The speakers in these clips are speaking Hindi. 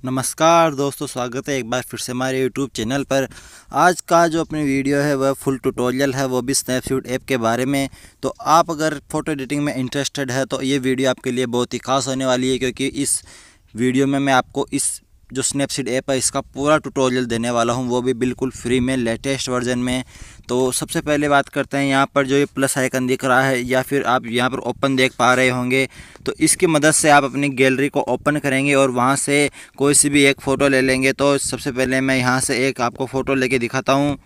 नमस्कार दोस्तों, स्वागत है एक बार फिर से हमारे YouTube चैनल पर। आज का जो अपनी वीडियो है वह फुल ट्यूटोरियल है, वो भी स्नैपसीड ऐप के बारे में। तो आप अगर फ़ोटो एडिटिंग में इंटरेस्टेड है तो ये वीडियो आपके लिए बहुत ही खास होने वाली है, क्योंकि इस वीडियो में मैं आपको इस जो स्नैपसीड ऐप है इसका पूरा ट्यूटोरियल देने वाला हूं, वो भी बिल्कुल फ्री में, लेटेस्ट वर्जन में। तो सबसे पहले बात करते हैं यहाँ पर जो ये प्लस आइकन दिख रहा है, या फिर आप यहाँ पर ओपन देख पा रहे होंगे। तो इसकी मदद से आप अपनी गैलरी को ओपन करेंगे और वहाँ से कोई सी भी एक फ़ोटो ले लेंगे। तो सबसे पहले मैं यहाँ से एक आपको फ़ोटो लेके दिखाता हूँ।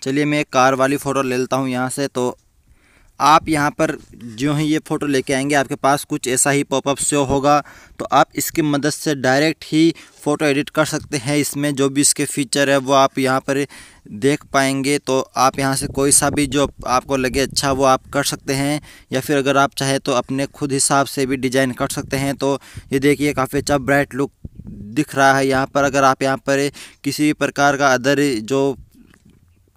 चलिए मैं एक कार वाली फ़ोटो ले लेता हूँ यहाँ से। तो आप यहाँ पर जो ही ये फ़ोटो लेके आएंगे आपके पास कुछ ऐसा ही पॉपअप शो होगा। तो आप इसकी मदद से डायरेक्ट ही फ़ोटो एडिट कर सकते हैं। इसमें जो भी इसके फ़ीचर है वो आप यहाँ पर देख पाएंगे। तो आप यहाँ से कोई सा भी जो आपको लगे अच्छा वो आप कर सकते हैं, या फिर अगर आप चाहें तो अपने खुद हिसाब से भी डिज़ाइन कर सकते हैं। तो ये देखिए काफ़ी अच्छा ब्राइट लुक दिख रहा है यहाँ पर। अगर आप यहाँ पर किसी प्रकार का अदर जो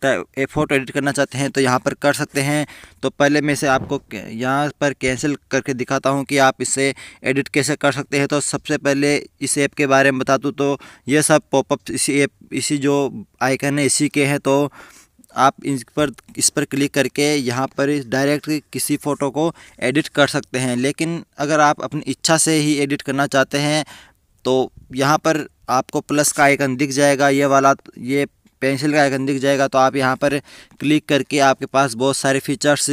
फ़ोटो एडिट करना चाहते हैं तो यहाँ पर कर सकते हैं। तो पहले मैं इसे आपको यहाँ पर कैंसिल करके दिखाता हूँ कि आप इसे एडिट कैसे कर सकते हैं। तो सबसे पहले इस ऐप के बारे में बता दूँ तो ये सब पॉपअप इसी जो आइकन है इसी के हैं। तो आप इस पर क्लिक करके यहाँ पर डायरेक्ट किसी फ़ोटो को एडिट कर सकते हैं। लेकिन अगर आप अपनी इच्छा से ही एडिट करना चाहते हैं तो यहाँ पर आपको प्लस का आइकन दिख जाएगा, ये वाला, ये पेंसिल का आइकन दिख जाएगा। तो आप यहाँ पर क्लिक करके आपके पास बहुत सारे फीचर्स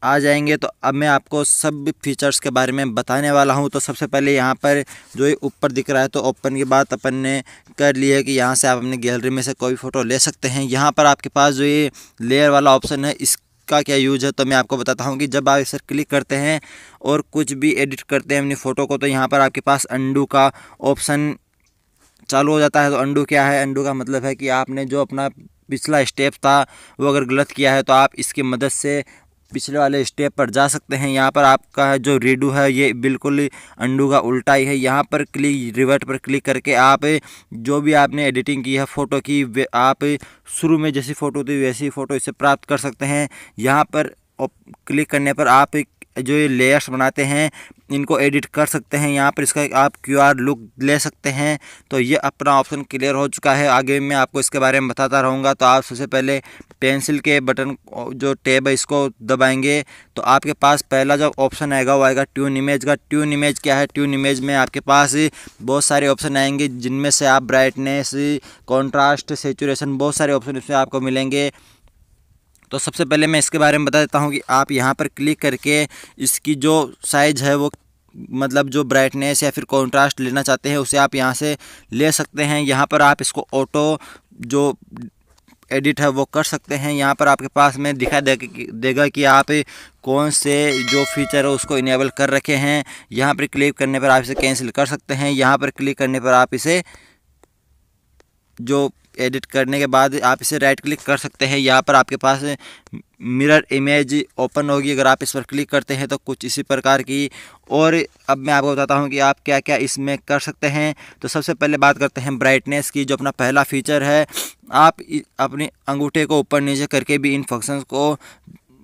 आ जाएंगे। तो अब मैं आपको सब फीचर्स के बारे में बताने वाला हूँ। तो सबसे पहले यहाँ पर जो ये ऊपर दिख रहा है, तो ओपन की बात अपन ने कर ली है कि यहाँ से आप अपनी गैलरी में से कोई फ़ोटो ले सकते हैं। यहाँ पर आपके पास जो ये लेयर वाला ऑप्शन है इसका क्या यूज है, तो मैं आपको बताता हूँ कि जब आप इसे क्लिक करते हैं और कुछ भी एडिट करते हैं अपनी फ़ोटो को, तो यहाँ पर आपके पास अंडू का ऑप्शन चालू हो जाता है। तो अंडू क्या है? अंडू का मतलब है कि आपने जो अपना पिछला स्टेप था वो अगर गलत किया है तो आप इसकी मदद से पिछले वाले स्टेप पर जा सकते हैं। यहाँ पर आपका जो रीडू है ये बिल्कुल अंडू का उल्टा ही है। यहाँ पर रिवर्ट पर क्लिक करके आप जो भी आपने एडिटिंग की है फ़ोटो की, आप शुरू में जैसी फ़ोटो थी वैसी फ़ोटो इसे प्राप्त कर सकते हैं। यहाँ पर क्लिक करने पर आप जो ये लेयर्स बनाते हैं इनको एडिट कर सकते हैं। यहाँ पर इसका आप QR लुक ले सकते हैं। तो ये अपना ऑप्शन क्लियर हो चुका है। आगे मैं आपको इसके बारे में बताता रहूँगा। तो आप सबसे पहले पेंसिल के बटन जो टैब है इसको दबाएंगे तो आपके पास पहला जो ऑप्शन आएगा वो आएगा ट्यून इमेज का। ट्यून इमेज क्या है? ट्यून इमेज में आपके पास बहुत सारे ऑप्शन आएंगे, जिनमें से आप ब्राइटनेस, कॉन्ट्रास्ट, सेचुरेशन, बहुत सारे ऑप्शन इसमें आपको मिलेंगे। तो सबसे पहले मैं इसके बारे में बता देता हूँ कि आप यहाँ पर क्लिक करके इसकी जो साइज़ है वो, मतलब जो ब्राइटनेस या फिर कॉन्ट्रास्ट लेना चाहते हैं उसे आप यहाँ से ले सकते हैं। यहाँ पर आप इसको ऑटो जो एडिट है वो कर सकते हैं। यहाँ पर आपके पास में दिखा देगा कि आप कौन से जो फीचर है उसको इनेबल कर रखे हैं। यहाँ पर क्लिक करने पर आप इसे कैंसिल कर सकते हैं। यहाँ पर क्लिक करने पर आप इसे जो एडिट करने के बाद आप इसे राइट क्लिक कर सकते हैं। यहाँ पर आपके पास मिरर इमेज ओपन होगी। अगर आप इस पर क्लिक करते हैं तो कुछ इसी प्रकार की। और अब मैं आपको बताता हूँ कि आप क्या क्या इसमें कर सकते हैं। तो सबसे पहले बात करते हैं ब्राइटनेस की। जो अपना पहला फीचर है, आप अपने अंगूठे को ऊपर नीचे करके भी इन फंक्शंस को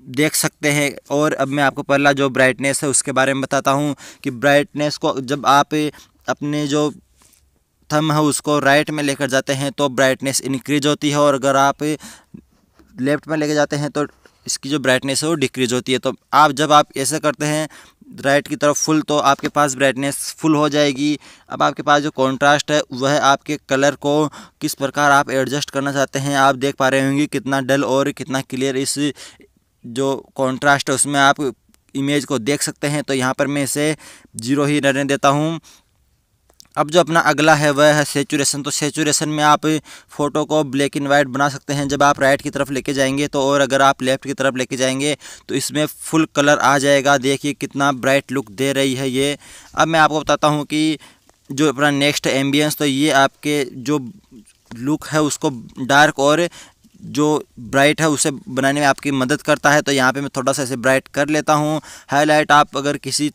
देख सकते हैं। और अब मैं आपको पहला जो ब्राइटनेस है उसके बारे में बताता हूँ कि ब्राइटनेस को जब आप अपने जो थंब है उसको राइट में लेकर जाते हैं तो ब्राइटनेस इंक्रीज होती है, और अगर आप लेफ्ट में लेके जाते हैं तो इसकी जो ब्राइटनेस है वो डिक्रीज होती है। तो जब आप ऐसे करते हैं राइट की तरफ फुल, तो आपके पास ब्राइटनेस फुल हो जाएगी। अब आपके पास जो कॉन्ट्रास्ट है वह आपके कलर को किस प्रकार आप एडजस्ट करना चाहते हैं आप देख पा रहे होंगे, कितना डल और कितना क्लियर इस जो कॉन्ट्रास्ट है उसमें आप इमेज को देख सकते हैं। तो यहाँ पर मैं इसे 0 ही रहने देता हूँ। अब जो अपना अगला है वह है सेचुरेशन। तो सेचुरेशन में आप फ़ोटो को ब्लैक एंड वाइट बना सकते हैं जब आप राइट की तरफ लेके जाएंगे तो, और अगर आप लेफ़्ट की तरफ लेके जाएंगे तो इसमें फुल कलर आ जाएगा। देखिए कितना ब्राइट लुक दे रही है ये। अब मैं आपको बताता हूँ कि जो अपना नेक्स्ट एम्बियंस, तो ये आपके जो लुक है उसको डार्क और जो ब्राइट है उसे बनाने में आपकी मदद करता है। तो यहाँ पे मैं थोड़ा सा इसे ब्राइट कर लेता हूँ। हाईलाइट आप अगर किसी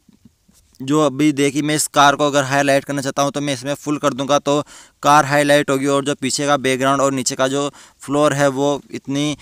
जो अभी देखिए मैं इस कार को अगर हाईलाइट करना चाहता हूं तो मैं इसमें फुल कर दूंगा तो कार हाईलाइट होगी, और जो पीछे का बैकग्राउंड और नीचे का जो फ्लोर है वो इतनी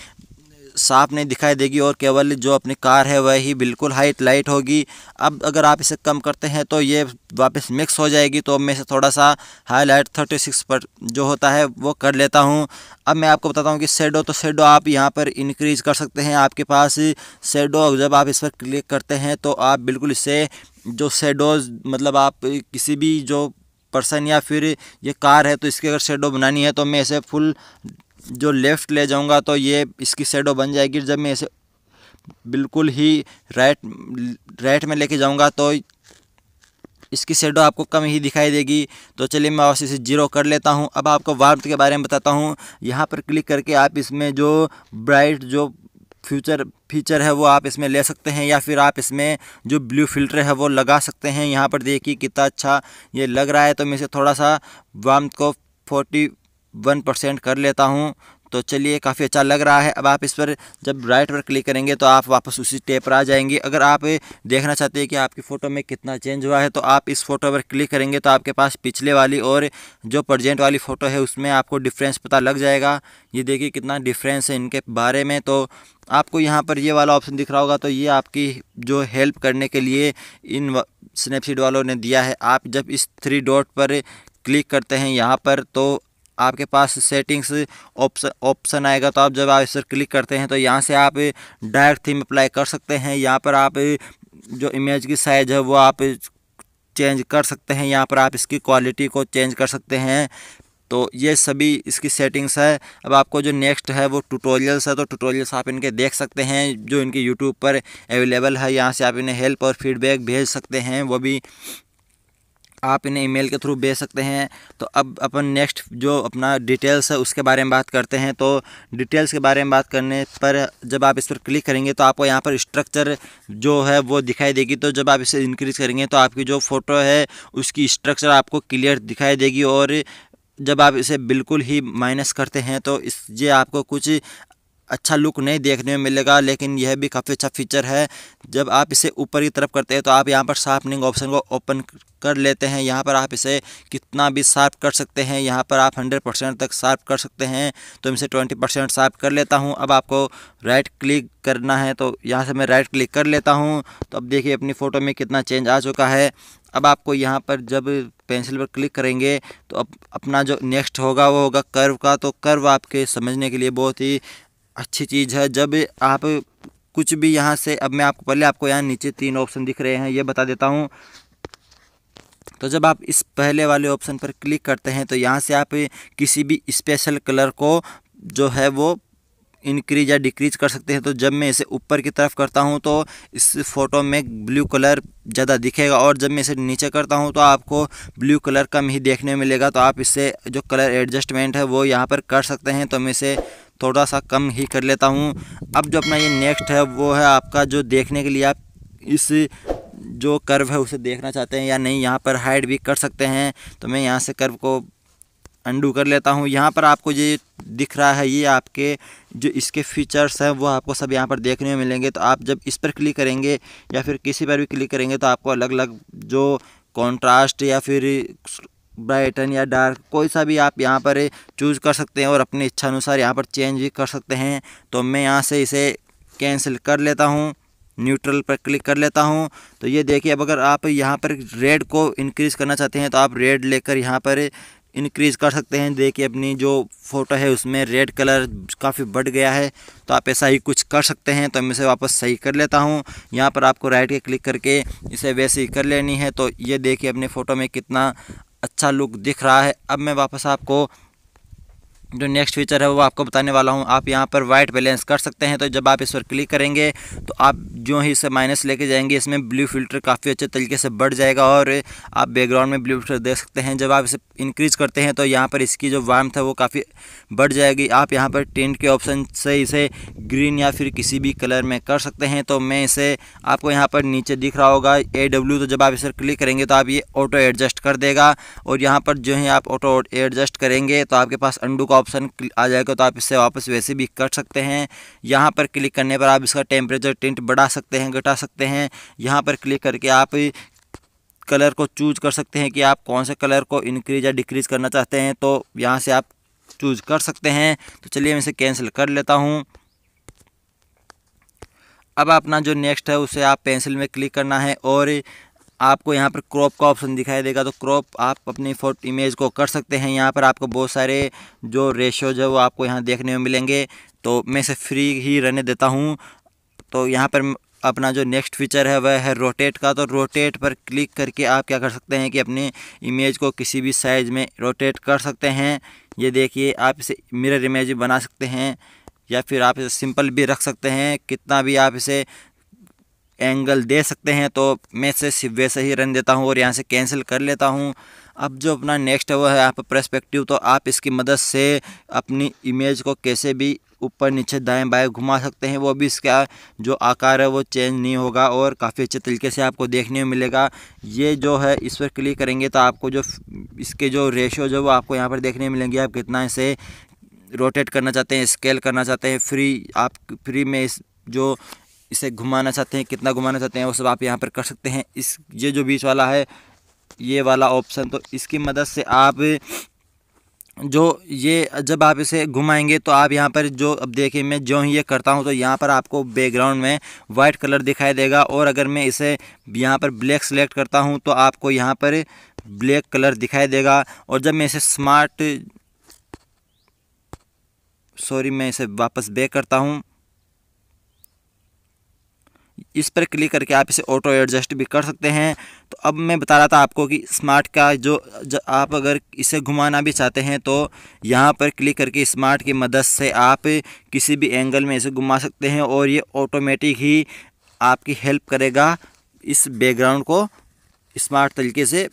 साफ नहीं दिखाई देगी और केवल जो अपनी कार है वही बिल्कुल हाईलाइट होगी। अब अगर आप इसे कम करते हैं तो ये वापस मिक्स हो जाएगी। तो मैं इसे थोड़ा सा हाईलाइट 36 पर जो होता है वो कर लेता हूँ। अब मैं आपको बताता हूँ कि शेडो, तो शेडो आप यहाँ पर इंक्रीज कर सकते हैं। आपके पास शेडो, जब आप इस पर क्लिक करते हैं तो आप बिल्कुल इससे जो शेडोज, मतलब आप किसी भी जो पर्सन या फिर ये कार है तो इसकी अगर शेडो बनानी है तो मैं इसे फुल जो लेफ़्ट ले जाऊंगा तो ये इसकी शेडो बन जाएगी। जब मैं इसे बिल्कुल ही राइट में लेके जाऊंगा तो इसकी शेडो आपको कम ही दिखाई देगी। तो चलिए मैं वापस इसे 0 कर लेता हूं। अब आपको वार्मथ के बारे में बताता हूं। यहां पर क्लिक करके आप इसमें जो ब्राइट जो फीचर है वो आप इसमें ले सकते हैं, या फिर आप इसमें जो ब्लू फिल्टर है वो लगा सकते हैं। यहाँ पर देखिए कितना अच्छा ये लग रहा है। तो मैं इसे थोड़ा सा वार्मथ को 41% कर लेता हूँ। तो चलिए काफ़ी अच्छा लग रहा है। अब आप इस पर जब राइट पर क्लिक करेंगे तो आप वापस उसी टैब पर आ जाएंगे। अगर आप देखना चाहते हैं कि आपकी फ़ोटो में कितना चेंज हुआ है तो आप इस फ़ोटो पर क्लिक करेंगे तो आपके पास पिछले वाली और जो प्रेजेंट वाली फ़ोटो है उसमें आपको डिफरेंस पता लग जाएगा। ये देखिए कितना डिफरेंस है इनके बारे में। तो आपको यहाँ पर ये वाला ऑप्शन दिख रहा होगा, तो ये आपकी जो हेल्प करने के लिए इन स्नैपसीड वालों ने दिया है। आप जब इस 3 डॉट पर क्लिक करते हैं यहाँ पर तो आपके पास सेटिंग्स ऑप्शन आएगा। तो आप जब आप इस पर क्लिक करते हैं तो यहाँ से आप डायरेक्ट थीम अप्लाई कर सकते हैं। यहाँ पर आप जो इमेज की साइज़ है वो आप चेंज कर सकते हैं। यहाँ पर आप इसकी क्वालिटी को चेंज कर सकते हैं। तो ये सभी इसकी सेटिंग्स है। अब आपको जो नेक्स्ट है वो ट्यूटोरियल्स है। तो ट्यूटोरियल्स आप इनके देख सकते हैं जो इनके यूट्यूब पर अवेलेबल है। यहाँ से आप इन्हें हेल्प और फीडबैक भेज सकते हैं, वो भी आप इन्हें ईमेल के थ्रू भेज सकते हैं। तो अब अपन नेक्स्ट जो अपना डिटेल्स है उसके बारे में बात करते हैं। तो डिटेल्स के बारे में बात करने पर जब आप इस पर क्लिक करेंगे तो आपको यहाँ पर स्ट्रक्चर जो है वो दिखाई देगी। तो जब आप इसे इंक्रीज़ करेंगे तो आपकी जो फ़ोटो है उसकी स्ट्रक्चर आपको क्लियर दिखाई देगी। और जब आप इसे बिल्कुल ही माइनस करते हैं तो ये आपको कुछ अच्छा लुक नहीं देखने में मिलेगा, लेकिन यह भी काफ़ी अच्छा फीचर है। जब आप इसे ऊपर की तरफ करते हैं तो आप यहाँ पर शार्पनिंग ऑप्शन को ओपन कर लेते हैं। यहाँ पर आप इसे कितना भी शार्प कर सकते हैं। यहाँ पर आप 100% तक शार्प कर सकते हैं। तो मैं इसे 20% शार्प कर लेता हूँ। अब आपको राइट क्लिक करना है तो यहाँ से मैं राइट क्लिक कर लेता हूँ। तो अब देखिए अपनी फ़ोटो में कितना चेंज आ चुका है। अब आपको यहाँ पर जब पेंसिल पर क्लिक करेंगे तो अब अपना जो नेक्स्ट होगा वो होगा कर्व का। तो कर्व आपके समझने के लिए बहुत ही अच्छी चीज़ है। जब आप कुछ भी यहाँ से, अब मैं आपको पहले आपको यहाँ नीचे 3 ऑप्शन दिख रहे हैं ये बता देता हूँ। तो जब आप इस पहले वाले ऑप्शन पर क्लिक करते हैं तो यहाँ से आप किसी भी स्पेशल कलर को जो है वो इंक्रीज या डिक्रीज कर सकते हैं। तो जब मैं इसे ऊपर की तरफ करता हूं तो इस फ़ोटो में ब्लू कलर ज़्यादा दिखेगा, और जब मैं इसे नीचे करता हूं तो आपको ब्लू कलर कम ही देखने मिलेगा। तो आप इससे जो कलर एडजस्टमेंट है वो यहाँ पर कर सकते हैं। तो मैं इसे थोड़ा सा कम ही कर लेता हूं। अब जो अपना ये नेक्स्ट है वो है आपका जो देखने के लिए आप इस जो कर्व है उसे देखना चाहते हैं या नहीं, यहाँ पर हाइड भी कर सकते हैं। तो मैं यहाँ से कर्व को अंडू कर लेता हूँ। यहाँ पर आपको ये दिख रहा है, ये आपके जो इसके फीचर्स हैं वो आपको सब यहाँ पर देखने में मिलेंगे। तो आप जब इस पर क्लिक करेंगे या फिर किसी पर भी क्लिक करेंगे तो आपको अलग अलग जो कॉन्ट्रास्ट या फिर ब्राइटन या डार्क कोई सा भी आप यहाँ पर चूज़ कर सकते हैं और अपनी इच्छा अनुसार यहाँ पर चेंज भी कर सकते हैं। तो मैं यहाँ से इसे कैंसिल कर लेता हूँ, न्यूट्रल पर क्लिक कर लेता हूँ। तो ये देखिए अब अगर आप यहाँ पर रेड को इंक्रीज़ करना चाहते हैं तो आप रेड लेकर यहाँ पर इंक्रीज़ कर सकते हैं। देखिए अपनी जो फ़ोटो है उसमें रेड कलर काफ़ी बढ़ गया है, तो आप ऐसा ही कुछ कर सकते हैं। तो मैं इसे वापस सही कर लेता हूँ। यहाँ पर आपको राइट के क्लिक करके इसे वैसे ही कर लेनी है। तो ये देखिए अपनी फ़ोटो में कितना अच्छा लुक दिख रहा है। अब मैं वापस आपको जो नेक्स्ट फीचर है वो आपको बताने वाला हूँ। आप यहाँ पर वाइट बैलेंस कर सकते हैं। तो जब आप इस पर क्लिक करेंगे तो आप जो ही इसे माइनस लेके जाएंगे इसमें ब्लू फिल्टर काफ़ी अच्छे तरीके से बढ़ जाएगा और आप बैकग्राउंड में ब्लू फिल्टर देख सकते हैं। जब आप इसे इंक्रीज़ करते हैं तो यहाँ पर इसकी जो वार्मथ है वो काफ़ी बढ़ जाएगी। आप यहाँ पर टिंट के ऑप्शन से इसे ग्रीन या फिर किसी भी कलर में कर सकते हैं। तो मैं इसे आपको यहाँ पर नीचे दिख रहा होगा AW, तो जब आप इस पर क्लिक करेंगे तो आप ये ऑटो एडजस्ट कर देगा। और यहाँ पर जो है आप ऑटो एडजस्ट करेंगे तो आपके पास अंडू का ऑप्शन आ जाएगा। तो आप इससे वापस वैसे भी कर सकते हैं। यहाँ पर क्लिक करने पर आप इसका टेम्परेचर टिंट बढ़ा सकते हैं, घटा सकते हैं। यहाँ पर क्लिक करके आप कलर को चूज कर सकते हैं कि आप कौन से कलर को इंक्रीज या डिक्रीज करना चाहते हैं। तो यहाँ से आप चूज कर सकते हैं। तो चलिए मैं इसे कैंसिल कर लेता हूँ। अब अपना जो नेक्स्ट है उसे आप पेंसिल में क्लिक करना है और आपको यहाँ पर क्रॉप का ऑप्शन दिखाई देगा, तो क्रॉप आप अपनी फोटो इमेज को कर सकते हैं। यहाँ पर आपको बहुत सारे जो रेशियोज है वो आपको यहाँ देखने में मिलेंगे, तो मैं इसे फ्री ही रहने देता हूँ। तो यहाँ पर अपना जो नेक्स्ट फीचर है वह है रोटेट का, तो रोटेट पर क्लिक करके आप क्या कर सकते हैं कि अपनी इमेज को किसी भी साइज़ में रोटेट कर सकते हैं। ये देखिए, आप इसे मिरर इमेज भी बना सकते हैं या फिर आप इसे सिंपल भी रख सकते हैं, कितना भी आप इसे एंगल दे सकते हैं। तो मैं इसे वैसे ही रन देता हूँ और यहाँ से कैंसिल कर लेता हूँ। अब जो अपना नेक्स्ट है वो है आप पर्सपेक्टिव, तो आप इसकी मदद से अपनी इमेज को कैसे भी ऊपर नीचे दाएं बाएं घुमा सकते हैं, वो भी इसका जो आकार है वो चेंज नहीं होगा और काफ़ी अच्छे तरीके से आपको देखने में मिलेगा। ये जो है इस पर क्लिक करेंगे तो आपको जो इसके जो रेशियो जो वो आपको यहाँ पर देखने मिलेंगे। आप कितना इसे रोटेट करना चाहते हैं, स्केल करना चाहते हैं, आप फ्री में इसे घुमाना चाहते हैं, कितना घुमाना चाहते हैं वो सब आप यहाँ पर कर सकते हैं। ये जो बीच वाला है ये वाला ऑप्शन, तो इसकी मदद से आप जब आप इसे घुमाएंगे तो आप यहाँ पर जो अब देखिए मैं जो ही ये करता हूँ तो यहाँ पर आपको बैकग्राउंड में वाइट कलर दिखाई देगा और अगर मैं इसे यहाँ पर ब्लैक सेलेक्ट करता हूँ तो आपको यहाँ पर ब्लैक कलर दिखाई देगा। और जब मैं इसे वापस बैक करता हूँ, इस पर क्लिक करके आप इसे ऑटो एडजस्ट भी कर सकते हैं। तो अब मैं बता रहा था आपको कि स्मार्ट का जो आप अगर इसे घुमाना भी चाहते हैं तो यहाँ पर क्लिक करके स्मार्ट की मदद से आप किसी भी एंगल में इसे घुमा सकते हैं और ये ऑटोमेटिक ही आपकी हेल्प करेगा इस बैकग्राउंड को स्मार्ट तरीके से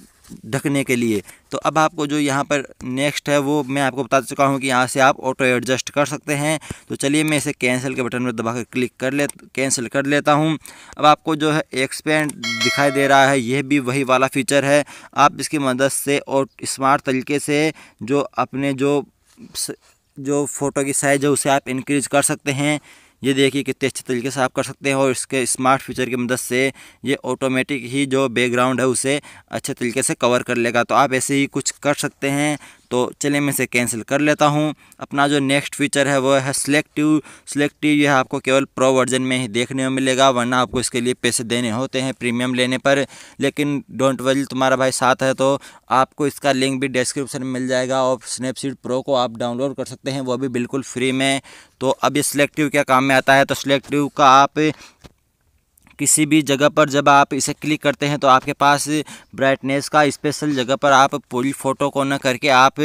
ढकने के लिए। तो अब आपको जो यहाँ पर नेक्स्ट है वो मैं आपको बता चुका हूँ कि यहाँ से आप ऑटो एडजस्ट कर सकते हैं। तो चलिए मैं इसे कैंसिल के बटन पर दबा कर कैंसिल कर लेता हूँ। अब आपको जो है एक्सपेंड दिखाई दे रहा है, यह भी वही वाला फीचर है। आप इसकी मदद से और स्मार्ट तरीके से जो अपने जो फ़ोटो की साइज़ है उसे आप इंक्रीज कर सकते हैं। ये देखिए कितने अच्छे तरीके से आप कर सकते हैं और इसके स्मार्ट फीचर की मदद से ये ऑटोमेटिक ही जो बैकग्राउंड है उसे अच्छे तरीके से कवर कर लेगा। तो आप ऐसे ही कुछ कर सकते हैं। तो चलिए मैं इसे कैंसिल कर लेता हूँ। अपना जो नेक्स्ट फीचर है वो है सिलेक्टिव यह आपको केवल प्रो वर्जन में ही देखने को मिलेगा, वरना आपको इसके लिए पैसे देने होते हैं प्रीमियम लेने पर। लेकिन डोंट वरी, तुम्हारा भाई साथ है, तो आपको इसका लिंक भी डिस्क्रिप्शन में मिल जाएगा और स्नैपसीड प्रो को आप डाउनलोड कर सकते हैं, वो भी बिल्कुल फ्री में। तो अब ये सिलेक्टिव क्या काम में आता है, तो सिलेक्टिव का आप किसी भी जगह पर जब आप इसे क्लिक करते हैं तो आपके पास ब्राइटनेस का स्पेशल जगह पर आप पूरी फ़ोटो को न करके आप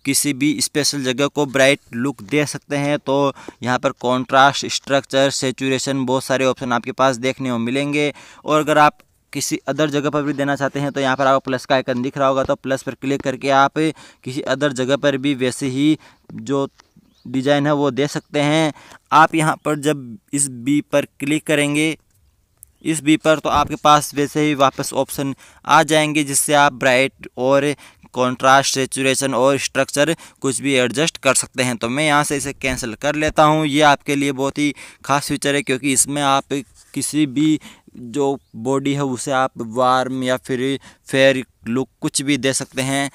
किसी भी स्पेशल जगह को ब्राइट लुक दे सकते हैं। तो यहाँ पर कॉन्ट्रास्ट, स्ट्रक्चर, सैचुरेशन, बहुत सारे ऑप्शन आपके पास देखने को मिलेंगे। और अगर आप किसी अदर जगह पर भी देना चाहते हैं तो यहाँ पर आपको प्लस का आइकन दिख रहा होगा, तो प्लस पर क्लिक करके आप किसी अदर जगह पर भी वैसे ही जो डिज़ाइन है वो दे सकते हैं। आप यहाँ पर जब इस बी पर क्लिक करेंगे, इस बी पर, तो आपके पास वैसे ही वापस ऑप्शन आ जाएंगे जिससे आप ब्राइट और कॉन्ट्रास्ट, सैचुरेशन और स्ट्रक्चर कुछ भी एडजस्ट कर सकते हैं। तो मैं यहाँ से इसे कैंसिल कर लेता हूँ। ये आपके लिए बहुत ही खास फीचर है क्योंकि इसमें आप किसी भी जो बॉडी है उसे आप वार्म या फिर फेयर लुक कुछ भी दे सकते हैं।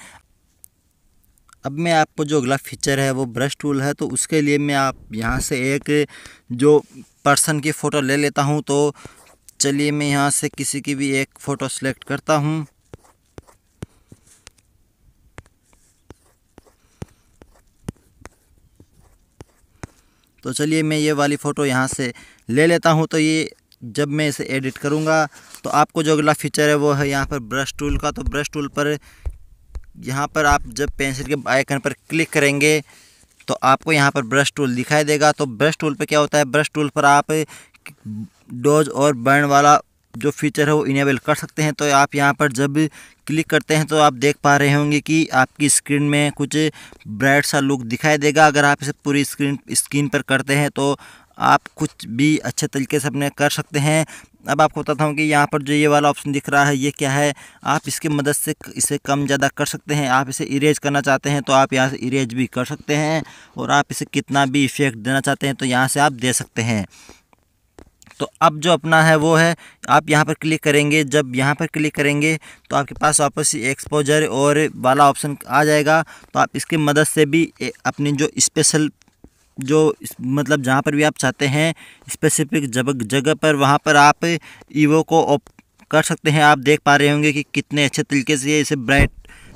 अब मैं आपको जो अगला फीचर है वो ब्रश टूल है, तो उसके लिए मैं आप यहाँ से एक जो पर्सन की फ़ोटो ले लेता हूँ। तो चलिए मैं यहाँ से किसी की भी एक फ़ोटो सेलेक्ट करता हूँ। तो चलिए मैं ये वाली फ़ोटो यहाँ से ले लेता हूँ। तो ये जब मैं इसे एडिट करूँगा तो आपको जो अगला फीचर है वो है यहाँ पर ब्रश टूल का। तो ब्रश टूल पर यहाँ पर आप जब पेंसिल के आइकन पर क्लिक करेंगे तो आपको यहाँ पर ब्रश टूल दिखाई देगा। तो ब्रश टूल पे क्या होता है, ब्रश टूल पर आप डॉज और बर्न वाला जो फीचर है वो इनेबल कर सकते हैं। तो आप यहाँ पर जब क्लिक करते हैं तो आप देख पा रहे होंगे कि आपकी स्क्रीन में कुछ ब्राइट सा लुक दिखाई देगा। अगर आप इसे पूरी स्क्रीन पर करते हैं तो आप कुछ भी अच्छे तरीके से अपने कर सकते हैं। अब आपको बताता हूँ कि यहाँ पर जो ये वाला ऑप्शन दिख रहा है ये क्या है। आप इसकी मदद से इसे कम ज़्यादा कर सकते हैं। आप इसे इरेज करना चाहते हैं तो आप यहाँ से इरेज भी कर सकते हैं और आप इसे कितना भी इफेक्ट देना चाहते हैं तो यहाँ से आप दे सकते हैं। तो अब जो अपना है वो है, आप यहाँ पर क्लिक करेंगे, जब यहाँ पर क्लिक करेंगे तो आपके पास वापस एक्सपोजर और वाला ऑप्शन आ जाएगा। तो आप इसकी मदद से भी अपनी जो स्पेशल मतलब जहाँ पर भी आप चाहते हैं स्पेसिफिक जगह पर, वहाँ पर आप ईवो को ऑफ कर सकते हैं। आप देख पा रहे होंगे कि कितने अच्छे तरीके से इसे ब्राइट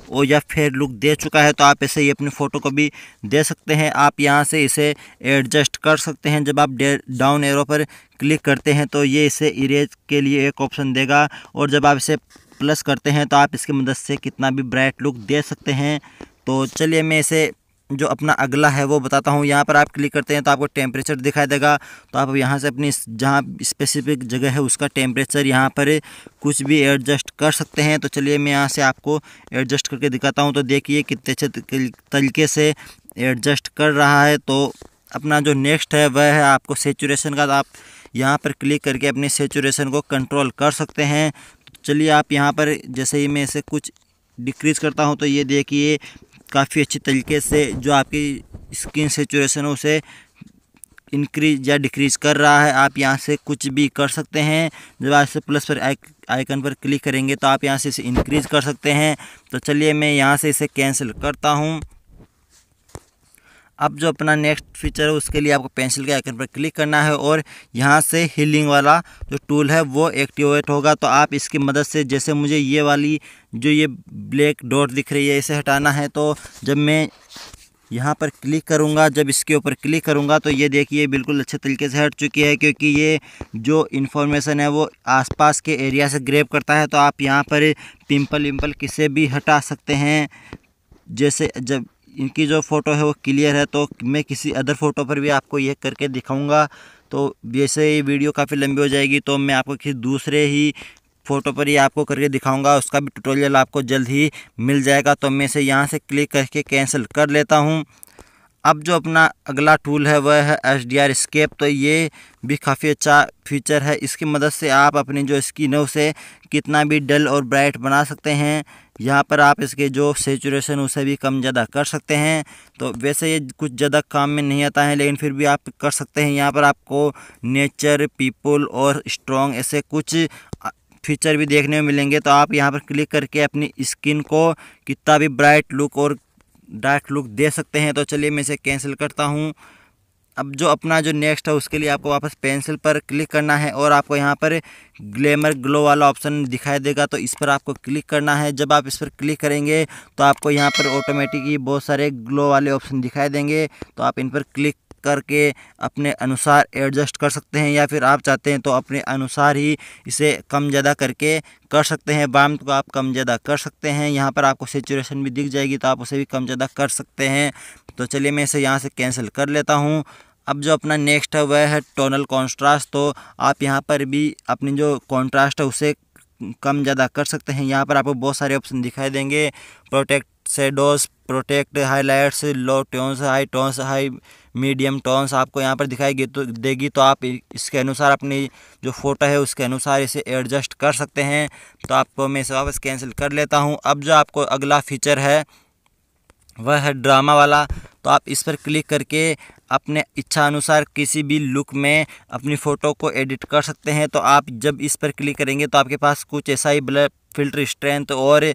और या फेड लुक दे चुका है। तो आप ऐसे ही अपनी फ़ोटो को भी दे सकते हैं। आप यहाँ से इसे एडजस्ट कर सकते हैं। जब आप डाउन एरो पर क्लिक करते हैं तो ये इसे इरेज के लिए एक ऑप्शन देगा, और जब आप इसे प्लस करते हैं तो आप इसकी मदद से कितना भी ब्राइट लुक दे सकते हैं। तो चलिए मैं इसे जो अपना अगला है वो बताता हूँ। यहाँ पर आप क्लिक करते हैं तो आपको टेम्परेचर दिखाई देगा। तो आप यहाँ से अपनी जहाँ स्पेसिफिक जगह है उसका टेम्परेचर यहाँ पर कुछ भी एडजस्ट कर सकते हैं। तो चलिए मैं यहाँ से आपको एडजस्ट करके दिखाता हूँ। तो देखिए कितने अच्छे तरीके से एडजस्ट कर रहा है। तो अपना जो नेक्स्ट है वह है आपको सेचुरेशन का। तो आप यहाँ पर क्लिक करके अपनी सेचुरेशन को कंट्रोल कर सकते हैं। तो चलिए आप यहाँ पर जैसे ही मैं इसे कुछ डिक्रीज़ करता हूँ तो ये देखिए काफ़ी अच्छी तरीके से जो आपकी स्किन सेचुरेशन है उसे इंक्रीज या डिक्रीज़ कर रहा है। आप यहाँ से कुछ भी कर सकते हैं। जब आप इसे प्लस पर आइकन पर क्लिक करेंगे तो आप यहाँ से इसे इंक्रीज़ कर सकते हैं। तो चलिए मैं यहाँ से इसे कैंसिल करता हूँ। अब जो अपना नेक्स्ट फीचर है उसके लिए आपको पेंसिल के आइकन पर क्लिक करना है और यहाँ से हीलिंग वाला जो टूल है वो एक्टिवेट होगा। तो आप इसकी मदद से, जैसे मुझे ये वाली जो ये ब्लैक डॉट दिख रही है इसे हटाना है, तो जब मैं यहाँ पर क्लिक करूँगा, जब इसके ऊपर क्लिक करूँगा तो ये देखिए बिल्कुल अच्छे तरीके से हट चुकी है, क्योंकि ये जो इन्फॉर्मेशन है वो आसपास के एरिया से ग्रैब करता है। तो आप यहाँ पर पिंपल विम्पल किसे भी हटा सकते हैं। जैसे जब इनकी जो फ़ोटो है वो क्लियर है तो मैं किसी अदर फ़ोटो पर भी आपको ये करके दिखाऊंगा। तो वैसे ये वीडियो काफ़ी लंबी हो जाएगी, तो मैं आपको किसी दूसरे ही फ़ोटो पर ही आपको करके दिखाऊंगा। उसका भी ट्यूटोरियल आपको जल्द ही मिल जाएगा। तो मैं इसे यहाँ से क्लिक करके कैंसिल कर लेता हूँ। अब जो अपना अगला टूल है वह है HDR एस्केप। तो ये भी काफ़ी अच्छा फीचर है। इसकी मदद से आप अपनी जो स्किन है उसे कितना भी डल और ब्राइट बना सकते हैं। यहाँ पर आप इसके जो सेचुरेशन उसे भी कम ज़्यादा कर सकते हैं। तो वैसे ये कुछ ज़्यादा काम में नहीं आता है, लेकिन फिर भी आप कर सकते हैं। यहाँ पर आपको नेचर, पीपल और स्ट्रॉन्ग ऐसे कुछ फीचर भी देखने में मिलेंगे। तो आप यहाँ पर क्लिक करके अपनी स्किन को कितना भी ब्राइट लुक और डार्क लुक दे सकते हैं। तो चलिए मैं इसे कैंसिल करता हूँ। अब जो अपना जो नेक्स्ट है उसके लिए आपको वापस पेंसिल पर क्लिक करना है और आपको यहाँ पर ग्लैमर ग्लो वाला ऑप्शन दिखाई देगा। तो इस पर आपको क्लिक करना है। जब आप इस पर क्लिक करेंगे तो आपको यहाँ पर ऑटोमेटिक ही बहुत सारे ग्लो वाले ऑप्शन दिखाई देंगे। तो आप इन पर क्लिक करके अपने अनुसार एडजस्ट कर सकते हैं, या फिर आप चाहते हैं तो अपने अनुसार ही इसे कम ज़्यादा करके कर सकते हैं। वार्मथ को आप कम ज़्यादा कर सकते हैं। यहाँ पर आपको सेचुरेशन भी दिख जाएगी तो आप उसे भी कम ज़्यादा कर सकते हैं। तो चलिए मैं इसे यहाँ से कैंसिल कर लेता हूँ। अब जो अपना नेक्स्ट है वह है टोनल कॉन्ट्रास्ट। तो आप यहाँ पर भी अपनी जो कॉन्ट्रास्ट है उसे कम ज़्यादा कर सकते हैं। यहाँ पर आपको बहुत सारे ऑप्शन दिखाई देंगे। Protect shadows, protect highlights, low tones, high tones, high medium tones आपको यहाँ पर दिखाई देगी। तो आप इसके अनुसार अपनी जो फ़ोटो है उसके अनुसार इसे एडजस्ट कर सकते हैं। तो आपको मैं इसे वापस कैंसिल कर लेता हूँ। अब जो आपको अगला फीचर है वह है ड्रामा वाला। तो आप इस पर क्लिक करके अपने इच्छा अनुसार किसी भी लुक में अपनी फ़ोटो को एडिट कर सकते हैं। तो आप जब इस पर क्लिक करेंगे तो आपके पास कुछ ऐसा ही ब्लर, फिल्टर स्ट्रेंथ और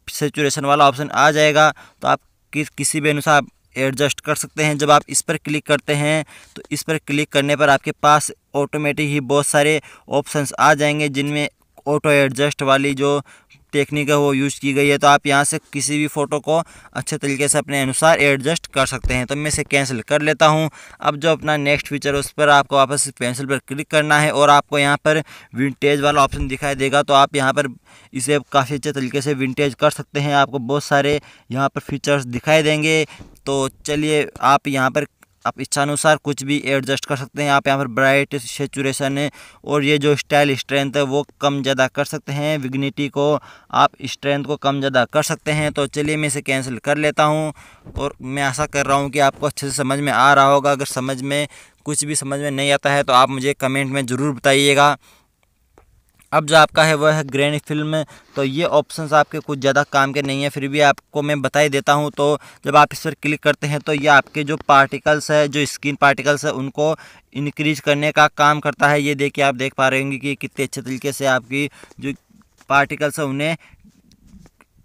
सेचुरेशन वाला ऑप्शन आ जाएगा। तो आप किसी भी अनुसार एडजस्ट कर सकते हैं। जब आप इस पर क्लिक करते हैं तो इस पर क्लिक करने पर आपके पास ऑटोमेटिक ही बहुत सारे ऑप्शंस आ जाएंगे, जिनमें ऑटो एडजस्ट वाली जो टेक्निक है वो यूज़ की गई है। तो आप यहाँ से किसी भी फ़ोटो को अच्छे तरीके से अपने अनुसार एडजस्ट कर सकते हैं। तो मैं इसे कैंसिल कर लेता हूँ। अब जो अपना नेक्स्ट फीचर है उस पर आपको वापस पेंसिल पर क्लिक करना है और आपको यहाँ पर विंटेज वाला ऑप्शन दिखाई देगा। तो आप यहाँ पर इसे काफ़ी अच्छे तरीके से विंटेज कर सकते हैं। आपको बहुत सारे यहाँ पर फीचर्स दिखाई देंगे। तो चलिए आप यहाँ पर आप इच्छानुसार कुछ भी एडजस्ट कर सकते हैं। आप यहाँ पर ब्राइट, सेचुरेशन और ये जो स्टाइल स्ट्रेंथ है वो कम ज़्यादा कर सकते हैं। विग्निटी को आप स्ट्रेंथ को कम ज़्यादा कर सकते हैं। तो चलिए मैं इसे कैंसिल कर लेता हूँ और मैं आशा कर रहा हूँ कि आपको अच्छे से समझ में आ रहा होगा। अगर समझ में कुछ भी समझ में नहीं आता है तो आप मुझे कमेंट में ज़रूर बताइएगा। अब जो आपका है वह है ग्रैनी फिल्म। तो ये ऑप्शंस आपके कुछ ज़्यादा काम के नहीं है, फिर भी आपको मैं बता ही देता हूँ। तो जब आप इस पर क्लिक करते हैं तो ये आपके जो पार्टिकल्स है, जो स्किन पार्टिकल्स है, उनको इंक्रीज करने का काम करता है। ये देखिए, आप देख पा रहे होंगे कि कितने अच्छे तरीके से आपकी जो पार्टिकल्स है उन्हें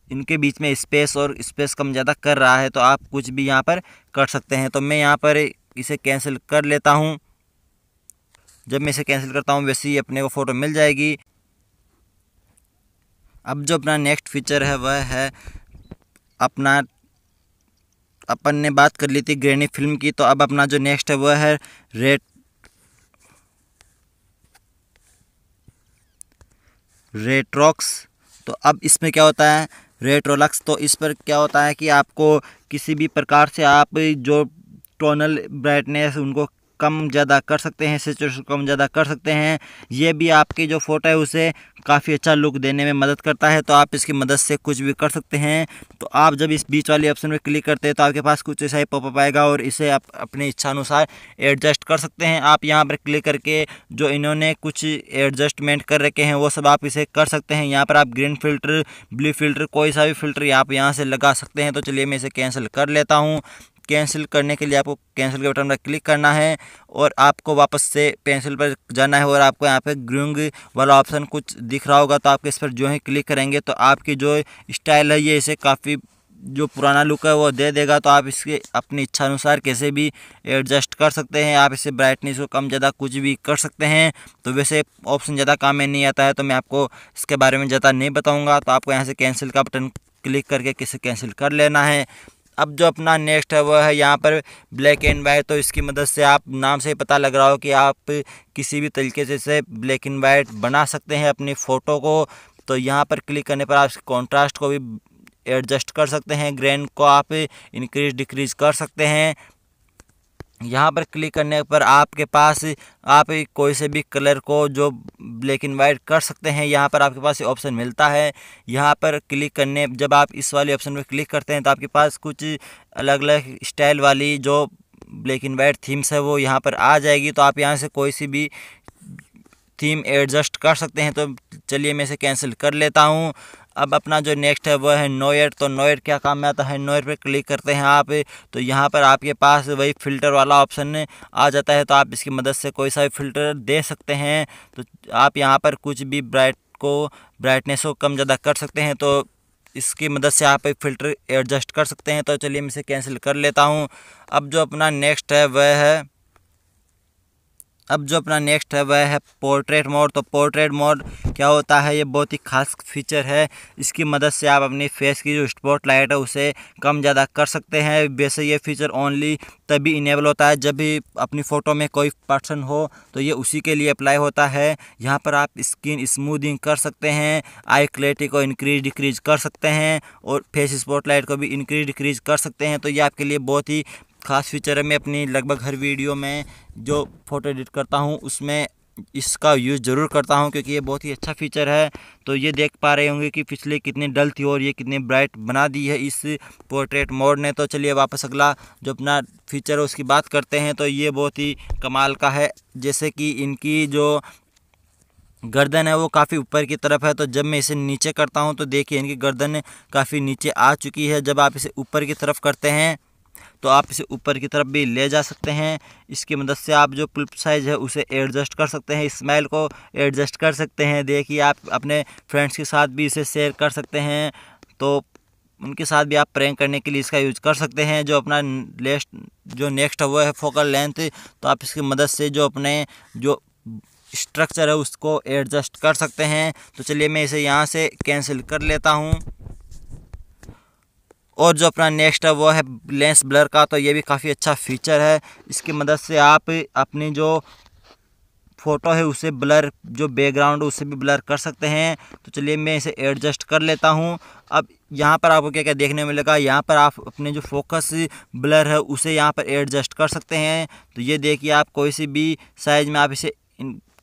इनके बीच में स्पेस और स्पेस कम ज़्यादा कर रहा है। तो आप कुछ भी यहाँ पर कर सकते हैं। तो मैं यहाँ पर इसे कैंसिल कर लेता हूँ। जब मैं इसे कैंसिल करता हूँ वैसे ही अपने को फ़ोटो मिल जाएगी। अब जो अपना नेक्स्ट फीचर है वह है अपना, अपन ने बात कर ली थी ग्रेनी फिल्म की, तो अब अपना जो नेक्स्ट है वह है रेट्रोक्स। तो अब इसमें क्या होता है रेट्रोलक्स, तो इस पर क्या होता है कि आपको किसी भी प्रकार से आप जो टोनल ब्राइटनेस उनको कम ज़्यादा कर सकते हैं, सैचुरेशन कम ज़्यादा कर सकते हैं। ये भी आपकी जो फ़ोटो है उसे काफ़ी अच्छा लुक देने में मदद करता है। तो आप इसकी मदद से कुछ भी कर सकते हैं। तो आप जब इस बीच वाले ऑप्शन में क्लिक करते हैं तो आपके पास कुछ ऐसा ही पॉपअप आएगा और इसे आप अपने इच्छा अनुसार एडजस्ट कर सकते हैं। आप यहाँ पर क्लिक करके जो इन्होंने कुछ एडजस्टमेंट कर रखे हैं वो सब आप इसे कर सकते हैं। यहाँ पर आप ग्रीन फिल्टर, ब्लू फिल्टर, कोई सा भी फिल्टर आप यहाँ से लगा सकते हैं। तो चलिए मैं इसे कैंसिल कर लेता हूँ। कैंसिल करने के लिए आपको कैंसिल के बटन पर क्लिक करना है और आपको वापस से पेंसिल पर जाना है और आपको यहाँ पे ग्रूइंग वाला ऑप्शन कुछ दिख रहा होगा। तो आप इस पर जो है क्लिक करेंगे तो आपकी जो स्टाइल है ये इसे काफ़ी जो पुराना लुक है वो दे देगा। तो आप इसके अपनी इच्छा अनुसार कैसे भी एडजस्ट कर सकते हैं। आप इसे ब्राइटनेस को कम ज़्यादा कुछ भी कर सकते हैं। तो वैसे ऑप्शन ज़्यादा काम में नहीं आता है तो मैं आपको इसके बारे में ज़्यादा नहीं बताऊँगा। तो आपको यहाँ से कैंसिल का बटन क्लिक करके किसे कैंसिल कर लेना है। अब जो अपना नेक्स्ट है वह है यहाँ पर ब्लैक एंड वाइट। तो इसकी मदद से आप नाम से पता लग रहा हो कि आप किसी भी तरीके से इसे ब्लैक एंड वाइट बना सकते हैं अपनी फ़ोटो को। तो यहाँ पर क्लिक करने पर आप कॉन्ट्रास्ट को भी एडजस्ट कर सकते हैं, ग्रेन को आप इंक्रीज डिक्रीज कर सकते हैं। यहाँ पर क्लिक करने पर आपके पास आप कोई से भी कलर को जो ब्लैक एंड वाइट कर सकते हैं। यहाँ पर आपके पास ये ऑप्शन मिलता है। यहाँ पर क्लिक करने जब आप इस वाले ऑप्शन पर क्लिक करते हैं तो आपके पास कुछ अलग अलग स्टाइल वाली जो ब्लैक एंड वाइट थीम्स है वो यहाँ पर आ जाएगी। तो आप यहाँ से कोई सी भी थीम एडजस्ट कर सकते हैं। तो चलिए मैं इसे कैंसिल कर लेता हूँ। अब अपना जो नेक्स्ट है वह है नोएड। तो नोएड क्या काम में आता है, नोएड पे क्लिक करते हैं आप तो यहाँ पर आपके पास वही फ़िल्टर वाला ऑप्शन आ जाता है। तो आप इसकी मदद से कोई सा भी फ़िल्टर दे सकते हैं। तो आप यहाँ पर कुछ भी ब्राइटनेस को कम ज़्यादा कर सकते हैं। तो इसकी मदद से आप फ़िल्टर एडजस्ट कर सकते हैं। तो चलिए मैं इसे कैंसिल कर लेता हूँ। अब जो अपना नेक्स्ट है वह है पोर्ट्रेट मोड। तो पोर्ट्रेट मोड क्या होता है, ये बहुत ही खास फीचर है। इसकी मदद से आप अपनी फेस की जो स्पॉटलाइट है उसे कम ज़्यादा कर सकते हैं। वैसे ये फीचर ओनली तभी इनेबल होता है जब भी अपनी फ़ोटो में कोई पर्सन हो, तो ये उसी के लिए अप्लाई होता है। यहाँ पर आप स्किन स्मूदिंग कर सकते हैं, आई क्लैरिटी को इंक्रीज डिक्रीज कर सकते हैं और फेस स्पॉटलाइट को भी इंक्रीज डिक्रीज कर सकते हैं। तो ये आपके लिए बहुत ही खास फीचर है। मैं अपनी लगभग हर वीडियो में जो फ़ोटो एडिट करता हूँ उसमें इसका यूज़ ज़रूर करता हूँ क्योंकि ये बहुत ही अच्छा फीचर है। तो ये देख पा रहे होंगे कि पिछले कितनी डल थी और ये कितनी ब्राइट बना दी है इस पोर्ट्रेट मोड ने। तो चलिए वापस अगला जो अपना फीचर है उसकी बात करते हैं। तो ये बहुत ही कमाल का है। जैसे कि इनकी जो गर्दन है वो काफ़ी ऊपर की तरफ है। तो जब मैं इसे नीचे करता हूँ तो देखिए इनकी गर्दन काफ़ी नीचे आ चुकी है। जब आप इसे ऊपर की तरफ करते हैं तो आप इसे ऊपर की तरफ भी ले जा सकते हैं। इसकी मदद से आप जो क्लिप साइज़ है उसे एडजस्ट कर सकते हैं, स्माइल को एडजस्ट कर सकते हैं। देखिए आप अपने फ्रेंड्स के साथ भी इसे शेयर कर सकते हैं। तो उनके साथ भी आप प्रैंक करने के लिए इसका यूज़ कर सकते हैं। जो अपना नेक्स्ट है वो है फोकल लेंथ। तो आप इसकी मदद से जो अपने जो स्ट्रक्चर है उसको एडजस्ट कर सकते हैं। तो चलिए मैं इसे यहाँ से कैंसिल कर लेता हूँ। और जो अपना नेक्स्ट है वो है लेंस ब्लर का। तो ये भी काफ़ी अच्छा फीचर है। इसकी मदद से आप अपनी जो फ़ोटो है उसे ब्लर, जो बैकग्राउंड उसे भी ब्लर कर सकते हैं। तो चलिए मैं इसे एडजस्ट कर लेता हूँ। अब यहाँ पर आपको क्या क्या देखने को मिलेगा, यहाँ पर आप अपने जो फोकस ब्लर है उसे यहाँ पर एडजस्ट कर सकते हैं। तो ये देखिए आप कोई सी भी साइज़ में आप इसे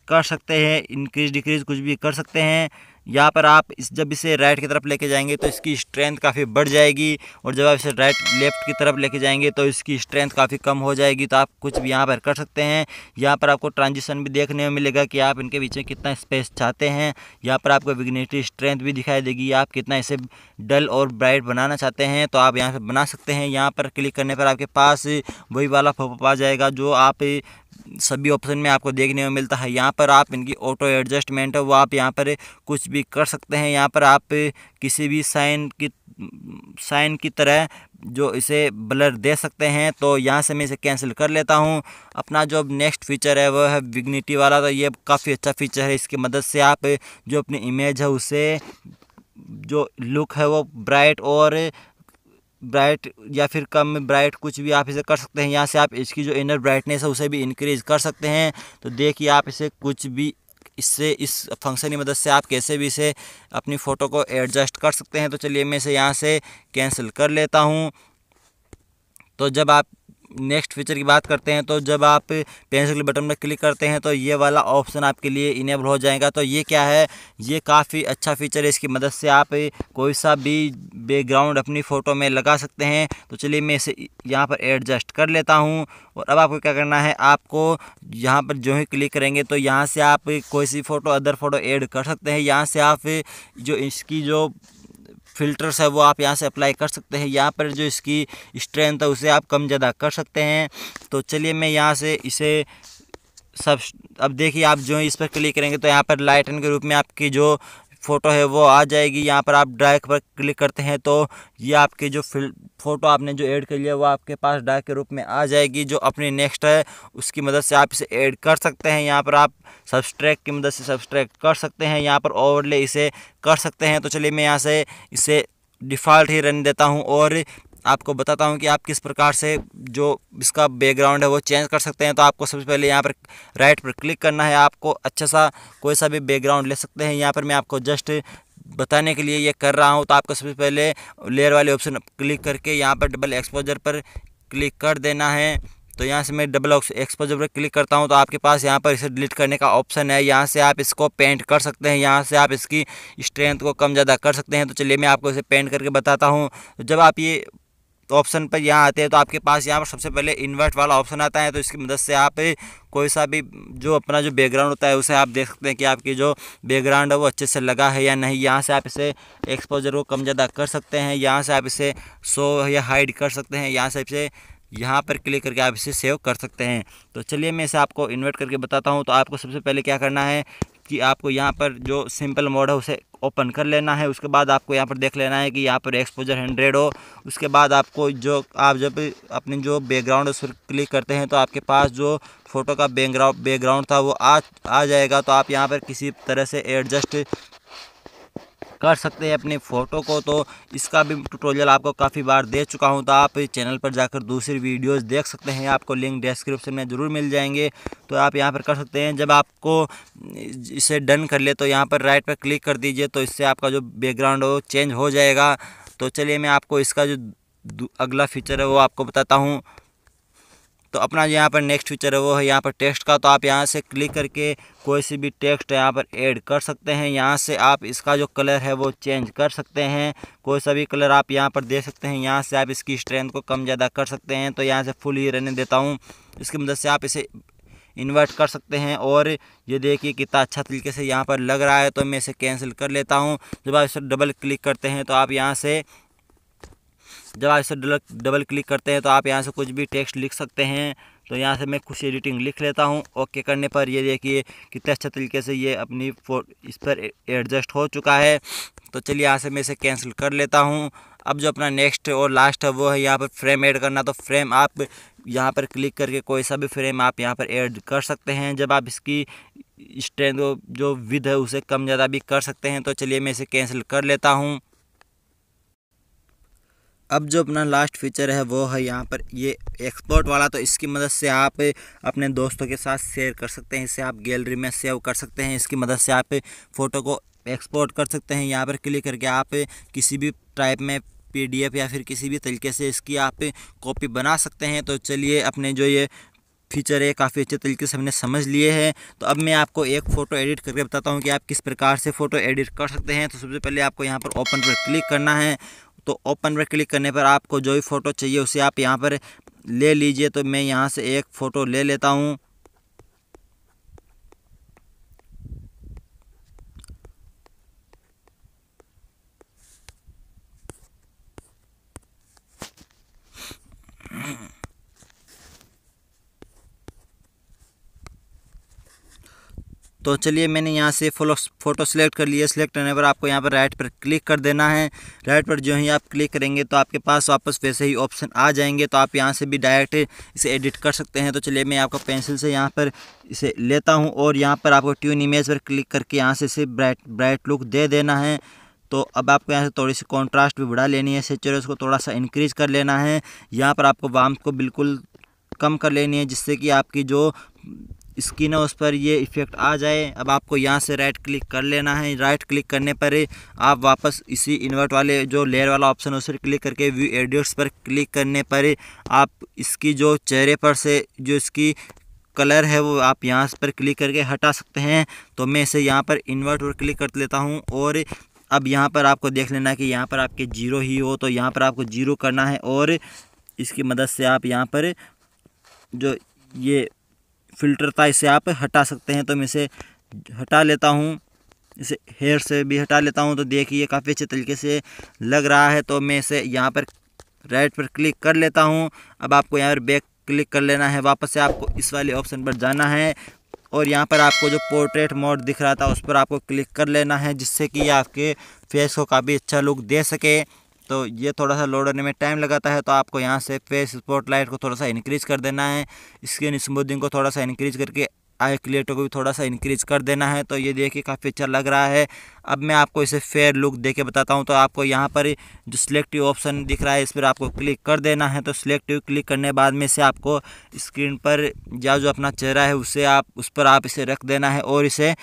कर सकते हैं, इंक्रीज डिक्रीज कुछ भी कर सकते हैं। यहाँ पर आप जब इसे राइट की तरफ लेके जाएंगे तो इसकी स्ट्रेंथ काफ़ी बढ़ जाएगी और जब आप इसे लेफ़्ट की तरफ लेके जाएंगे तो इसकी स्ट्रेंथ काफ़ी कम हो जाएगी। तो आप कुछ भी यहाँ पर कर सकते हैं। यहाँ पर आपको ट्रांजिशन भी देखने में मिलेगा कि आप इनके बीच में कितना स्पेस चाहते हैं। यहाँ पर आपको विग्नेटिव स्ट्रेंथ भी दिखाई देगी, आप कितना इसे डल और ब्राइट बनाना चाहते हैं तो आप यहाँ से बना सकते हैं। यहाँ पर क्लिक करने पर आपके पास वही वाला पॉपअप आ जाएगा जो आप सभी ऑप्शन में आपको देखने में मिलता है। यहाँ पर आप इनकी ऑटो एडजस्टमेंट है वो आप यहाँ पर कुछ भी कर सकते हैं। यहाँ पर आप किसी भी साइन की साइन की तरह जो इसे ब्लर दे सकते हैं। तो यहाँ से मैं इसे कैंसिल कर लेता हूँ। अपना जो नेक्स्ट फीचर है वो है विग्निटी वाला। तो ये काफ़ी अच्छा फीचर है, इसकी मदद से आप जो अपनी इमेज है उसे जो लुक है वो ब्राइट या फिर कम ब्राइट कुछ भी आप इसे कर सकते हैं। यहाँ से आप इसकी जो इनर ब्राइटनेस है उसे भी इंक्रीज कर सकते हैं। तो देखिए आप इसे कुछ भी इस फंक्शन की मदद से आप कैसे भी इसे अपनी फ़ोटो को एडजस्ट कर सकते हैं। तो चलिए मैं इसे यहाँ से कैंसिल कर लेता हूँ। तो जब आप नेक्स्ट फीचर की बात करते हैं, तो जब आप पेंसिल बटन पर क्लिक करते हैं तो ये वाला ऑप्शन आपके लिए इनेबल हो जाएगा। तो ये क्या है, ये काफ़ी अच्छा फीचर है। इसकी मदद से आप कोई सा भी बैकग्राउंड अपनी फ़ोटो में लगा सकते हैं। तो चलिए मैं इसे यहाँ पर एडजस्ट कर लेता हूँ। और अब आपको क्या करना है, आपको यहाँ पर जो ही क्लिक करेंगे तो यहाँ से आप कोई सी फ़ोटो अदर फ़ोटो ऐड कर सकते हैं। यहाँ से आप जो इसकी जो फ़िल्टर्स है वो आप यहाँ से अप्लाई कर सकते हैं। यहाँ पर जो इसकी स्ट्रेंथ है उसे आप कम ज़्यादा कर सकते हैं। तो चलिए मैं यहाँ से इसे सब अब देखिए आप जो इस पर क्लिक करेंगे तो यहाँ पर लाइटन के रूप में आपकी जो फ़ोटो है वो आ जाएगी। यहाँ पर आप ड्रैग पर क्लिक करते हैं तो ये आपकी जो फ़ोटो आपने जो ऐड कर लिया वो आपके पास ड्रैग के रूप में आ जाएगी। जो अपनी नेक्स्ट है उसकी मदद से आप इसे ऐड कर सकते हैं। यहाँ पर आप सब्सट्रैक्ट की मदद से सब्सट्रैक्ट कर सकते हैं। यहाँ पर ओवरले इसे कर सकते हैं। तो चलिए मैं यहाँ से इसे डिफ़ॉल्ट ही रन देता हूँ और आपको बताता हूँ कि आप किस प्रकार से जो इसका बैकग्राउंड है वो चेंज कर सकते हैं। तो आपको सबसे पहले यहाँ पर राइट पर क्लिक करना है। आपको अच्छा सा कोई सा भी बैकग्राउंड ले सकते हैं। यहाँ पर मैं आपको जस्ट बताने के लिए ये कर रहा हूँ। तो आपको सबसे पहले लेयर वाले ऑप्शन क्लिक करके यहाँ पर डबल एक्सपोजर पर क्लिक कर देना है। तो यहाँ से मैं डबल एक्सपोजर पर क्लिक करता हूँ तो आपके पास यहाँ पर इसे डिलीट करने का ऑप्शन है। यहाँ से आप इसको पेंट कर सकते हैं। यहाँ से आप इसकी स्ट्रेंथ को कम ज़्यादा कर सकते हैं। तो चलिए मैं आपको इसे पेंट करके बताता हूँ। तो जब आप ये ऑप्शन पर यहाँ आते हैं तो आपके पास यहाँ पर सबसे पहले इन्वर्ट वाला ऑप्शन आता है। तो इसकी मदद से आप कोई सा भी जो अपना जो बैकग्राउंड होता है उसे आप देख सकते हैं कि आपकी जो बैकग्राउंड है वो अच्छे से लगा है या नहीं। यहाँ से आप इसे एक्सपोजर को कम ज़्यादा कर सकते हैं। यहाँ से आप इसे शो या हाइड कर सकते हैं। यहाँ से इसे यहाँ पर क्लिक करके आप इसे सेव कर सकते हैं। तो चलिए मैं इसे आपको इन्वर्ट करके बताता हूँ। तो आपको सबसे पहले क्या करना है कि आपको यहाँ पर जो सिंपल मोड है उसे ओपन कर लेना है। उसके बाद आपको यहाँ पर देख लेना है कि यहाँ पर एक्सपोजर 100 हो। उसके बाद आपको जो आप जब अपनी जो बैकग्राउंड उस पर क्लिक करते हैं तो आपके पास जो फ़ोटो का बैकग्राउंड था वो आ जाएगा। तो आप यहाँ पर किसी तरह से एडजस्ट कर सकते हैं अपनी फ़ोटो को। तो इसका भी ट्यूटोरियल आपको काफ़ी बार दे चुका हूं। तो आप चैनल पर जाकर दूसरी वीडियोस देख सकते हैं। आपको लिंक डिस्क्रिप्शन में ज़रूर मिल जाएंगे। तो आप यहां पर कर सकते हैं। जब आपको इसे डन कर ले तो यहां पर राइट पर क्लिक कर दीजिए। तो इससे आपका जो बैकग्राउंड हो चेंज हो जाएगा। तो चलिए मैं आपको इसका जो अगला फीचर है वो आपको बताता हूँ। तो अपना यहाँ पर नेक्स्ट फीचर है वो है यहाँ पर टेक्स्ट का। तो आप यहाँ से क्लिक करके कोई सी भी टेक्स्ट यहाँ पर ऐड कर सकते हैं। यहाँ से आप इसका जो कलर है वो चेंज कर सकते हैं। कोई सा भी कलर आप यहाँ पर दे सकते हैं। यहाँ से आप इसकी स्ट्रेंथ को कम ज़्यादा कर सकते हैं। तो यहाँ से फुल ही रहने देता हूँ। इसकी मदद से आप इसे इन्वर्ट कर सकते हैं। और ये देखिए कितना अच्छा तरीके से यहाँ पर लग रहा है। तो मैं इसे कैंसिल कर लेता हूँ। जब आप इसे डबल क्लिक करते हैं तो आप यहाँ से डबल क्लिक करते हैं तो आप यहाँ से कुछ भी टेक्स्ट लिख सकते हैं। तो यहाँ से मैं कुछ एडिटिंग लिख लेता हूँ। ओके करने पर ये देखिए कितने अच्छा तरीके से ये अपनी इस पर एडजस्ट हो चुका है। तो चलिए यहाँ से मैं इसे कैंसिल कर लेता हूँ। अब जो अपना नेक्स्ट और लास्ट है वो है यहाँ पर फ्रेम ऐड करना। तो फ्रेम आप यहाँ पर क्लिक करके कोई सा भी फ्रेम आप यहाँ पर ऐड कर सकते हैं। जब आप इसकी स्ट्रेंथ जो विड्थ है उसे कम ज़्यादा भी कर सकते हैं। तो चलिए मैं इसे कैंसिल कर लेता हूँ। अब जो अपना लास्ट फीचर है वो है यहाँ पर ये एक्सपोर्ट वाला। तो इसकी मदद से आप अपने दोस्तों के साथ शेयर कर सकते हैं। इसे आप गैलरी में सेव कर सकते हैं। इसकी मदद से आप फ़ोटो को एक्सपोर्ट कर सकते हैं। यहाँ पर क्लिक करके आप किसी भी टाइप में PDF या फिर किसी भी तरीके से इसकी आप कॉपी बना सकते हैं। तो चलिए अपने जो ये फीचर है काफ़ी अच्छे तरीके से हमने समझ लिए हैं। तो अब मैं आपको एक फ़ोटो एडिट करके बताता हूँ कि आप किस प्रकार से फ़ोटो एडिट कर सकते हैं। तो सबसे पहले आपको यहाँ पर ओपन पर क्लिक करना है। तो ओपन पर क्लिक करने पर आपको जो भी फ़ोटो चाहिए उसे आप यहाँ पर ले लीजिए। तो मैं यहाँ से एक फ़ोटो ले लेता हूँ। तो चलिए मैंने यहाँ से फ़ोटो सेलेक्ट कर लिया। सेलेक्ट करने पर आपको यहाँ पर राइट पर क्लिक कर देना है। राइट पर जो ही आप क्लिक करेंगे तो आपके पास वापस वैसे ही ऑप्शन आ जाएंगे, तो आप यहाँ से भी डायरेक्ट इसे एडिट कर सकते हैं। तो चलिए मैं आपको पेंसिल से यहाँ पर इसे लेता हूँ और यहाँ पर आपको ट्यून इमेज पर क्लिक करके यहाँ से इसे ब्राइट लुक दे देना है। तो अब आपको यहाँ से थोड़ी सी कॉन्ट्रास्ट भी बढ़ा लेनी है, सैचुरेशन को थोड़ा सा इंक्रीज़ कर लेना है। यहाँ पर आपको वार्मथ को बिल्कुल कम कर लेनी है, जिससे कि आपकी जो स्किन है उस पर ये इफ़ेक्ट आ जाए। अब आपको यहाँ से राइट क्लिक कर लेना है। राइट क्लिक करने पर आप वापस इसी इन्वर्ट वाले जो लेयर वाला ऑप्शन है उस पर क्लिक करके व्यू एडिट्स पर क्लिक करने पर आप इसकी जो चेहरे पर से जो इसकी कलर है वो आप यहाँ पर क्लिक करके हटा सकते हैं। तो मैं इसे यहाँ पर इन्वर्ट पर क्लिक कर लेता हूँ और अब यहाँ पर आपको देख लेना है कि यहाँ पर आपके 0 ही हो, तो यहाँ पर आपको 0 करना है और इसकी मदद से आप यहाँ पर जो ये फ़िल्टर था इसे आप हटा सकते हैं। तो मैं इसे हटा लेता हूँ, इसे हेयर से भी हटा लेता हूँ। तो देखिए काफ़ी अच्छे तरीके से लग रहा है। तो मैं इसे यहाँ पर राइट पर क्लिक कर लेता हूँ। अब आपको यहाँ पर बैक क्लिक कर लेना है, वापस से आपको इस वाले ऑप्शन पर जाना है और यहाँ पर आपको जो पोर्ट्रेट मोड दिख रहा था उस पर आपको क्लिक कर लेना है, जिससे कि आपके फेस को काफ़ी अच्छा लुक दे सके। तो ये थोड़ा सा लोड होने में टाइम लगाता है, तो आपको यहाँ से फेस स्पॉटलाइट को थोड़ा सा इंक्रीज़ कर देना है, स्किन स्मूथिंग को थोड़ा सा इंक्रीज़ करके आई क्लियरिटी को भी थोड़ा सा इंक्रीज़ कर देना है। तो ये देखिए काफ़ी अच्छा लग रहा है। अब मैं आपको इसे फेयर लुक दे के बताता हूँ। तो आपको यहाँ पर जो सिलेक्टिव ऑप्शन दिख रहा है इस पर आपको क्लिक कर देना है। तो सिलेक्टिव क्लिक करने बाद में से आपको स्क्रीन पर या जो अपना चेहरा है उसे आप उस पर आप इसे रख देना है और इसे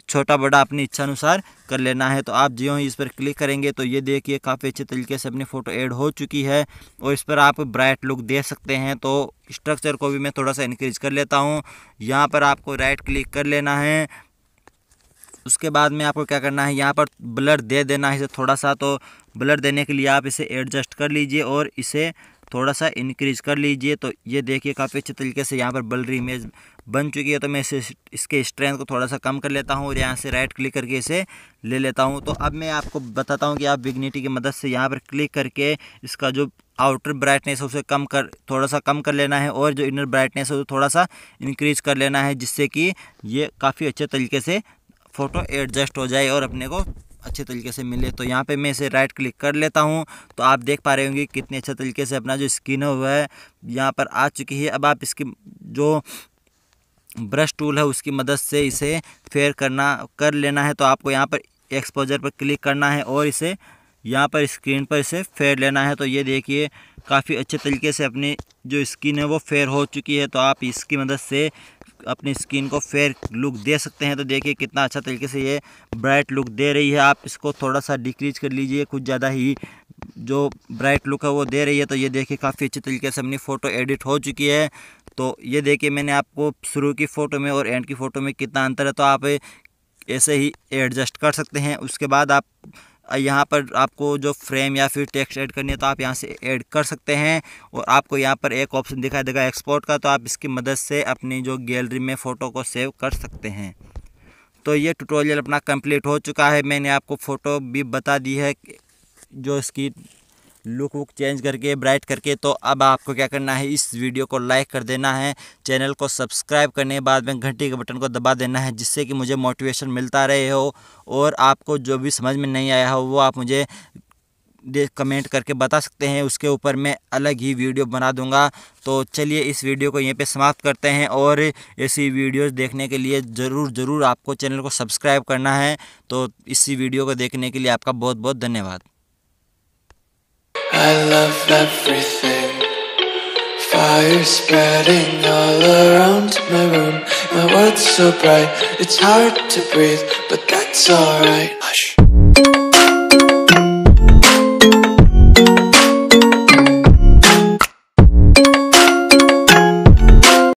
छोटा बड़ा अपनी इच्छा अनुसार कर लेना है। तो आप जो ही इस पर क्लिक करेंगे तो ये देखिए काफ़ी अच्छे तरीके से अपनी फ़ोटो ऐड हो चुकी है और इस पर आप ब्राइट लुक दे सकते हैं। तो स्ट्रक्चर को भी मैं थोड़ा सा इंक्रीज़ कर लेता हूँ। यहाँ पर आपको राइट क्लिक कर लेना है। उसके बाद में आपको क्या करना है, यहाँ पर ब्लर दे देना है इसे थोड़ा सा। तो ब्लर देने के लिए आप इसे एडजस्ट कर लीजिए और इसे थोड़ा सा इंक्रीज़ कर लीजिए। तो ये देखिए काफ़ी अच्छे तरीके से यहाँ पर ब्लरी इमेज बन चुकी है। तो मैं इसके स्ट्रेंथ को थोड़ा सा कम कर लेता हूँ और यहाँ से राइट क्लिक करके इसे ले लेता हूँ। तो अब मैं आपको बताता हूँ कि आप विग्निटी की मदद से यहाँ पर क्लिक करके इसका जो आउटर ब्राइटनेस है उसे थोड़ा सा कम कर लेना है और जो इनर ब्राइटनेस है उसे थोड़ा सा इंक्रीज़ कर लेना है, जिससे कि ये काफ़ी अच्छे तरीके से फ़ोटो एडजस्ट हो जाए और अपने को अच्छे तरीके से मिले। तो यहाँ पे मैं इसे राइट क्लिक कर लेता हूँ। तो आप देख पा रहे होंगे कितने अच्छे तरीके से अपना जो स्किन है वह यहाँ पर आ चुकी है। अब आप इसकी जो ब्रश टूल है उसकी मदद से इसे फेयर कर लेना है। तो आपको यहाँ पर एक्सपोजर पर क्लिक करना है और इसे यहाँ पर स्क्रीन पर इसे फेयर लेना है। तो ये देखिए काफ़ी अच्छे तरीके से अपनी जो स्किन है वो फेयर हो चुकी है। तो आप इसकी मदद से अपनी स्किन को फेयर लुक दे सकते हैं। तो देखिए कितना अच्छा तरीके से ये ब्राइट लुक दे रही है। आप इसको थोड़ा सा डिक्रीज कर लीजिए, कुछ ज़्यादा ही जो ब्राइट लुक है वो दे रही है। तो ये देखिए काफ़ी अच्छे तरीके से अपनी फ़ोटो एडिट हो चुकी है। तो ये देखिए मैंने आपको शुरू की फ़ोटो में और एंड की फ़ोटो में कितना अंतर है, तो आप ऐसे ही एडजस्ट कर सकते हैं। उसके बाद आप यहाँ पर आपको जो फ्रेम या फिर टेक्स्ट ऐड करनी है तो आप यहाँ से ऐड कर सकते हैं। और आपको यहाँ पर एक ऑप्शन दिखाई देगा एक्सपोर्ट का, तो आप इसकी मदद से अपनी जो गैलरी में फ़ोटो को सेव कर सकते हैं। तो ये ट्यूटोरियल अपना कंप्लीट हो चुका है। मैंने आपको फ़ोटो भी बता दी है जो इसकी लुक वुक चेंज करके ब्राइट करके। तो अब आपको क्या करना है, इस वीडियो को लाइक कर देना है, चैनल को सब्सक्राइब करने के बाद में घंटी के बटन को दबा देना है, जिससे कि मुझे मोटिवेशन मिलता रहे हो। और आपको जो भी समझ में नहीं आया हो वो आप मुझे कमेंट करके बता सकते हैं, उसके ऊपर मैं अलग ही वीडियो बना दूंगा। तो चलिए इस वीडियो को यहीं पे समाप्त करते हैं और ऐसी वीडियोस देखने के लिए ज़रूर आपको चैनल को सब्सक्राइब करना है। तो इसी वीडियो को देखने के लिए आपका बहुत बहुत धन्यवाद। I love everything. Fire spreading all around my room. My world's so bright, it's hard to breathe, but that's alright. Hush.